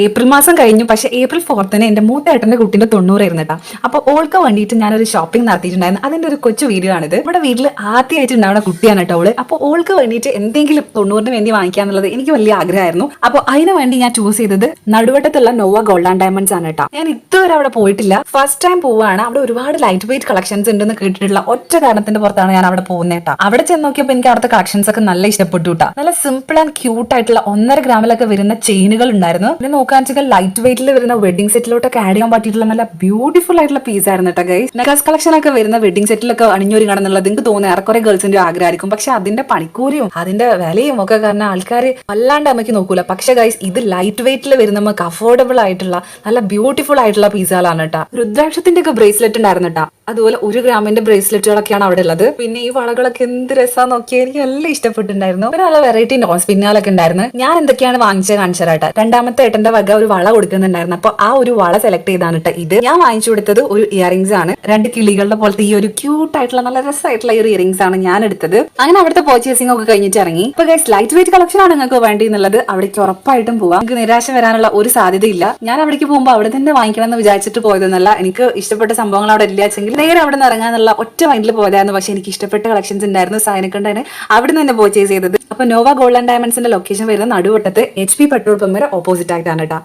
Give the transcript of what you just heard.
April മാസം കഴിഞ്ഞു. പക്ഷേ ഏപ്രിൽ 4 എന്റെ മൂത്തേട്ടന്റെ കുട്ടിന്റെ 90 ആയിരുന്നു കേട്ടോ. അപ്പോൾ ഓൾക്ക് വേണ്ടിയിട്ട് ഞാനൊരു ഷോപ്പിംഗ് നടത്തിയിട്ടുണ്ടായിരുന്നു. അതിന്റെ ഒരു കൊച്ചു വീഡിയോ ആണിത്. നമ്മുടെ വീട്ടിൽ ആദ്യമായിട്ട് ഉണ്ടാവുന്ന കുട്ടിയാണ് കേട്ടോ അവള്. അപ്പോൾ ഓൾക്ക് വേണ്ടിയിട്ട് എന്തെങ്കിലും 90-ന് വേണ്ടി വാങ്ങിക്കാന്നുള്ളത് എനിക്ക് വലിയ ആഗ്രഹമായിരുന്നു. അപ്പോൾ അതിന് വേണ്ടി ഞാൻ ചൂസ് ചെയ്തത് നടുവട്ടത്തുള്ള നോവ ഗോൾഡ് ആൻഡ് ഡയമണ്ട്സ് ആണ് കേട്ടോ. ഞാൻ ഇതുവരെ അവിടെ പോയിട്ടില്ല, ഫസ്റ്റ് ടൈം പോവാണ്. അവിടെ ഒരുപാട് ലൈറ്റ് വെയിറ്റ് കളക്ഷൻസ് ഉണ്ടെന്ന് കേട്ടിട്ടുള്ള ഒറ്റ കാരണത്തിന്റെ പുറത്താണ് ഞാൻ അവിടെ പോകുന്നത് കേട്ടോ. അവിടെ ചെന്ന് നോക്കിയപ്പോൾ എനിക്ക് അവിടുത്തെ കളക്ഷൻസ് ഒക്കെ നല്ല ഇഷ്ടപ്പെട്ടു കേട്ടോ. നല്ല സിമ്പിൾ ആൻഡ് ക്യൂട്ട് ആയിട്ടുള്ള 1.5 ഗ്രാമിലൊക്കെ വരുന്ന ചെയിനുകൾ ഉണ്ടായിരുന്നു. പിന്നെ നോക്കാൻ വെച്ചാൽ ലൈറ്റ് വെയിറ്റിൽ വരുന്ന വെഡിങ് സെറ്റിലോട്ടൊക്കെ ആഡ് ചെയ്യാൻ പറ്റിയിട്ടുള്ള നല്ല ബ്യൂട്ടിഫുൾ ആയിട്ടുള്ള പീസ് ആയിരുന്നു കേട്ടോ ഗൈസ്. നെക്ലസ് കളക്ഷൻ ഒക്കെ വരുന്ന വെഡിങ് സെറ്റിലൊക്കെ അണിഞ്ഞൊരുങ്ങണം എന്നുള്ളത് എനിക്ക് തോന്നുന്നു ഏറെക്കുറെ ഗേൾസിന്റെ ആഗ്രഹമായിരിക്കും. പക്ഷെ അതിന്റെ പണിക്കൂലിയും അതിന്റെ വിലയും ഒക്കെ കാരണം ആൾക്കാർ വല്ലാണ്ട് അമ്മയ്ക്ക് നോക്കൂല. പക്ഷെ ഗൈസ് ഇത് ലൈറ്റ് വെയിറ്റിൽ വരുന്ന നമുക്ക് അഫോർഡബിൾ ആയിട്ടുള്ള നല്ല ബ്യൂട്ടിഫുൾ ആയിട്ടുള്ള പീസുകളാണ് കേട്ടോ. രുദ്രാക്ഷത്തിന്റെ ഒക്കെ ബ്രേസ്ലെറ്റ് ഉണ്ടായിരുന്നു കേട്ടോ. അതുപോലെ 1 ഗ്രാമിന്റെ ബ്രേസ്ലെറ്റുകളൊക്കെയാണ് അവിടെ ഉള്ളത്. പിന്നെ ഈ വളകളൊക്കെ എന്ത് രസമാന്ന് നോക്കിയാൽ എനിക്ക് എല്ലാം ഇഷ്ടപ്പെട്ടിട്ടുണ്ടായിരുന്നു. പിന്നെ നല്ല വെറൈറ്റി നോസ് പിന്നാലൊക്കെ ഉണ്ടായിരുന്നു. ഞാൻ എന്തൊക്കെയാണ് വാങ്ങിച്ചത് കാണിച്ചതായിട്ട്. രണ്ടാമത്തെ ഏട്ടന്റെ വക ഒരു വള കൊടുക്കുന്നുണ്ടായിരുന്നു. അപ്പൊ ആ ഒരു വള സെലക്ട് ചെയ്താണ് കേട്ടോ ഇത്. ഞാൻ വാങ്ങിച്ചു കൊടുത്തത് ഒരു ഇയറിംഗ്സ് ആണ്. 2 കിളികളുടെ പോലത്തെ ഈ ഒരു ക്യൂട്ട് ആയിട്ടുള്ള നല്ല രസമായിട്ടുള്ള ഈ ഒരു ഇയറിംഗ്സ് ആണ് ഞാൻ എടുത്തത്. അങ്ങനെ അവിടുത്തെ പർച്ചേസിംഗ് ഒക്കെ കഴിഞ്ഞിട്ട് ഇറങ്ങി. ഇപ്പൊ ഗൈസ് ലൈറ്റ് വെയിറ്റ് കളക്ഷൻ ആണ് നിങ്ങൾക്ക് വേണ്ടി എന്നുള്ളത് അവിടേക്ക് ഉറപ്പായിട്ടും പോവാം. നിങ്ങൾക്ക് നിരാശ വരാനുള്ള ഒരു സാധ്യതയില്ല. ഞാൻ അവിടേക്ക് പോകുമ്പോൾ അവിടെ തന്നെ വാങ്ങിക്കണം എന്ന് വിചാരിച്ചിട്ട് പോയതെന്നല്ല. എനിക്ക് ഇഷ്ടപ്പെട്ട സംഭവങ്ങൾ അവിടെ ഇല്ല വെച്ചെങ്കിൽ നേരെ അവിടെ നിന്ന് ഇറങ്ങാന്നുള്ള ഒറ്റ മൈൻഡിൽ പോയതായിരുന്നു. പക്ഷെ എനിക്ക് ഇഷ്ടപ്പെട്ട കളക്ഷൻസ് ഉണ്ടായിരുന്നു. സാധനക്കൊണ്ടാണ് അവിടെ നിന്ന് തന്നെ പർച്ചേസ് ചെയ്തത്. അപ്പൊ നോവ ഗോൾഡ് ആൻഡ് ഡയമണ്ട്സിന്റെ ലൊക്കേഷൻ വരുന്ന നടുവട്ടത്ത് HP പെട്രോൾ പമ്പിന്റെ ഓപ്പോസിറ്റ് ആയിട്ടാണ് കേട്ടോ.